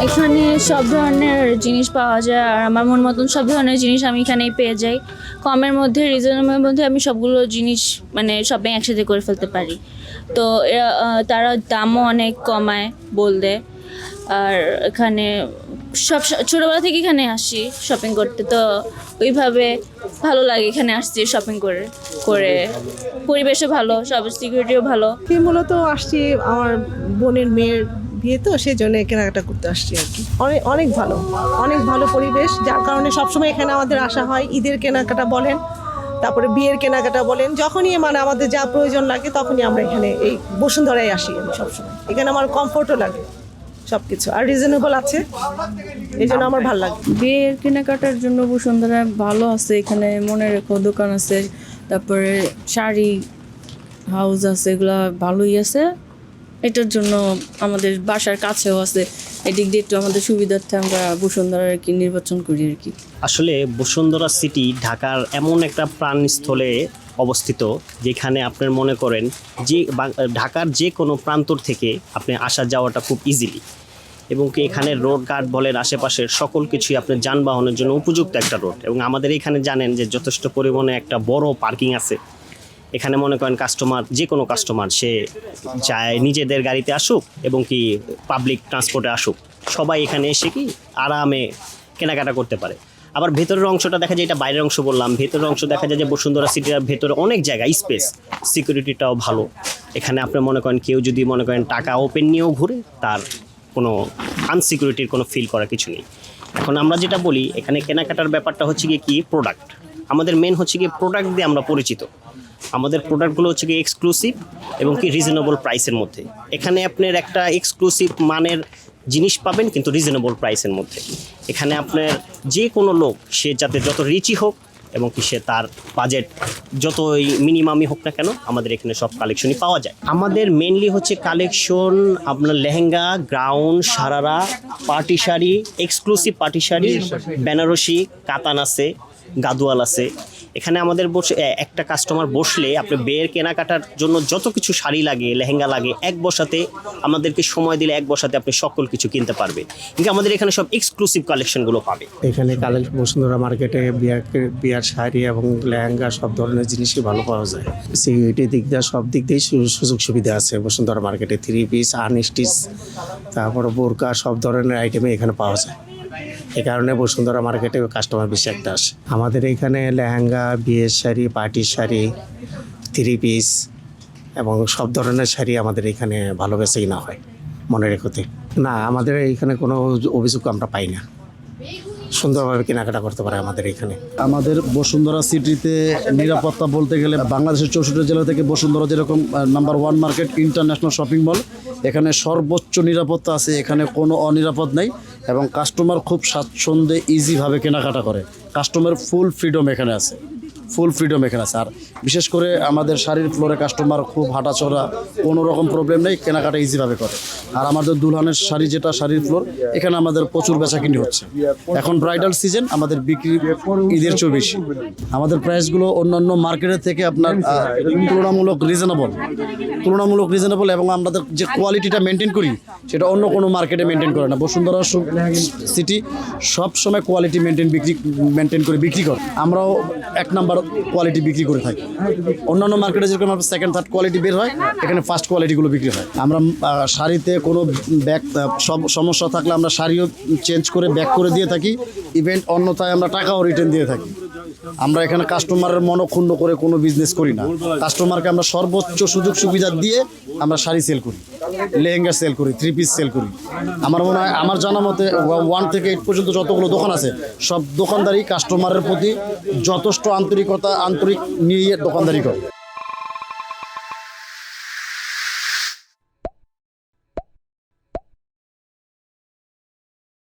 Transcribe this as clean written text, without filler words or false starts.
এখানে সব ধরনের জিনিস পাওয়া যায়, আর আমার মন মতন সব ধরনের জিনিস আমি এখানেই পেয়ে যাই। কমের মধ্যে, রিজনেবলের মধ্যে আমি সবগুলো জিনিস মানে শপিং একসাথে করে ফেলতে পারি। তো তারা দামও অনেক কমায় বললে। আর এখানে সব ছোটোবেলা থেকে এখানে আসি শপিং করতে, তো ওইভাবে ভালো লাগে এখানে আসছি শপিং করে করে পরিবেশও ভালো, সব সিকিউরিটিও ভালো। আমি মূলত আসছি আমার বোনের মেয়ের বিয়ে, তো সেই জন্য কেনাকাটা করতে আসছি আর কি। অনেক অনেক ভালো, অনেক ভালো পরিবেশ, যার কারণে সবসময় এখানে আমাদের আসা হয়। ঈদের কেনাকাটা বলেন, তারপরে বিয়ের কেনাকাটা বলেন, যখনই মানে আমাদের যা প্রয়োজন লাগে তখনই আমরা এখানে এই বসুন্ধরায় আসি। আমি সবসময় এখানে আমার কমফোর্টও লাগে সব কিছু, আর রিজনেবল আছে, এই জন্য আমার ভালো লাগে। বিয়ের কেনাকাটার জন্য বসুন্ধরা ভালো আছে, এখানে মনে রেখো দোকান আছে, তারপরে শাড়ি হাউস আছে, এগুলা ভালোই আছে। এটার জন্য আমাদের বাসার কাছেও আছে, এদিক দিয়ে একটু আমাদের সুবিধার্থে আমরা বসুন্ধরা আর কি নির্বাচন করি আর কি। আসলে বসুন্ধরা সিটি ঢাকার এমন একটা প্রাণস্থলে অবস্থিত, যেখানে আপনার মনে করেন যে ঢাকার যে কোনো প্রান্তর থেকে আপনি আসা যাওয়াটা খুব ইজিলি, এবং কি এখানে রোড ঘাট বলেন, আশেপাশের সকল কিছুই আপনার যানবাহনের জন্য উপযুক্ত একটা রোড। এবং আমাদের এখানে জানেন যে যথেষ্ট পরিমাণে একটা বড় পার্কিং আছে। এখানে মনে করেন যে কোনো কাস্টমার সে চায় নিজেদের গাড়িতে আসুক এবং কি পাবলিক ট্রান্সপোর্টে আসুক, সবাই এখানে এসে কি আরামে কেনাকাটা করতে পারে। আবার ভেতরের অংশটা দেখা যায়, এটা বাইরের অংশ বললাম, ভেতরের অংশ দেখা যায় যে বসুন্ধরা সিটির ভেতরে অনেক জায়গা স্পেস, সিকিউরিটিটাও ভালো। এখানে আপনি মনে করেন কেউ যদি মনে করেন টাকা ওপেন নিয়েও ঘুরে, তার কোনো আনসিকিউরিটির কোনো ফিল করার কিছু নেই। এখন আমরা যেটা বলি, এখানে কেনাকাটার ব্যাপারটা হচ্ছে কি প্রোডাক্ট। আমাদের মেন হচ্ছে কি প্রোডাক্ট দিয়ে আমরা পরিচিত। আমাদের প্রোডাক্টগুলো হচ্ছে কি এক্সক্লুসিভ এবং কি রিজনেবল প্রাইসের মধ্যে। এখানে আপনার একটা এক্সক্লুসিভ মানের জিনিস পাবেন, কিন্তু রিজনেবল প্রাইসের মধ্যে। এখানে আপনার যে কোনো লোক, সে যাতে যত রিচই হোক এবং কি সে তার বাজেট যতই মিনিমামই হোক না কেন, আমাদের এখানে সব কালেকশনই পাওয়া যায়। আমাদের মেনলি হচ্ছে কালেকশন আপনার lehenga, gown, sharara, party sari, exclusive party sari, Banarasi, Katan আছে, গাদোয়াল আছে। এখানে আমাদের একটা কাস্টমার বসলে আপনি বিয়ের কেনাকাটার জন্য যত কিছু শাড়ি লাগে, লেহেঙ্গা লাগে, এক বসাতে আমাদেরকে সময় দিলে এক বসাতে আপনি সকল কিছু কিনতে পারবে। কিন্তু আমাদের এখানে সব এক্সক্লুসিভ কালেকশনগুলো পাবে। এখানে বসুন্ধরা মার্কেটে বিয়ার শাড়ি এবং লেহেঙ্গা সব ধরনের জিনিসই ভালো পাওয়া যায়। সিকিউরিটির দিক দিয়ে সব দিক দিয়েই সুযোগ সুবিধা আছে বসুন্ধরা মার্কেটে। 3 পিস, আনস্টিচ, তারপরে বোরকা, সব ধরনের আইটেমই এখানে পাওয়া যায়। এই কারণে বসুন্ধরা মার্কেটে কাস্টমার বেশি একটা আসে। আমাদের এখানে লেহেঙ্গা, বিয়ের শাড়ি, পার্টির শাড়ি, 3 পিস এবং সব ধরনের শাড়ি আমাদের এখানে ভালো বেশি না হয় মনে রেখোতে। না, আমাদের এইখানে কোনো অভিযোগ আমরা পাই না, সুন্দরভাবে কেনাকাটা করতে পারে আমাদের এখানে। আমাদের বসুন্ধরা সিটিতে নিরাপত্তা বলতে গেলে বাংলাদেশের 64 জেলা থেকে বসুন্ধরা যেরকম number 1 market, international shopping mall, এখানে সর্বোচ্চ নিরাপত্তা আছে, এখানে কোনো অনিরাপদ নেই এবং কাস্টমার খুব স্বাচ্ছন্দ্যে ইজিভাবে কেনাকাটা করে। কাস্টমার ফুল ফ্রিডম এখানে আছে, আর বিশেষ করে আমাদের শাড়ির ফ্লোরে কাস্টমার খুব হাঁটাচড়া, কোনো রকম প্রবলেম নেই, কেনাকাটা ইজিভাবে করে। আর আমাদের দুলহানের শাড়ি, যেটা শাড়ির ফ্লোর, এখানে আমাদের প্রচুর বেচাকিনি হচ্ছে। এখন ব্রাইডাল সিজন, আমাদের বিক্রি ঈদের 24। আমাদের প্রাইসগুলো অন্যান্য মার্কেটের থেকে আপনার তুলনামূলক রিজনেবল এবং আমাদের যে কোয়ালিটিটা মেনটেন করি সেটা অন্য কোনো মার্কেটে মেনটেন করে না। বসুন্ধরা সিটি সব সময় কোয়ালিটি মেনটেন করে বিক্রি করে। আমরাও 1 নাম্বার কোয়ালিটি বিক্রি করে থাকি। অন্যান্য মার্কেটে যেরকম সেকেন্ড থার্ড কোয়ালিটি বের হয়, এখানে ফার্স্ট কোয়ালিটিগুলো বিক্রি হয়। আমরা শাড়িতে কোনো ব্যাগ সমস্যা থাকলে আমরা শাড়িও চেঞ্জ করে ব্যাক করে দিয়ে থাকি, ইভেন্ট অন্যথায় আমরা টাকাও রিটার্ন দিয়ে থাকি। আমরা এখানে কাস্টমারের মনক্ষুণ্ণ করে কোনো বিজনেস করি না। কাস্টমারকে আমরা সর্বোচ্চ সুযোগ সুবিধা দিয়ে আমরা শাড়ি সেল করি, লেহেঙ্গা সেল করি, 3 পিস সেল করি। আমার মনে হয়, আমার জানা মতে 1 থেকে 8 পর্যন্ত যতগুলো দোকান আছে, সব দোকানদারই কাস্টমারের প্রতি যথেষ্ট আন্তরিক নিয়ে দোকানদারি করে।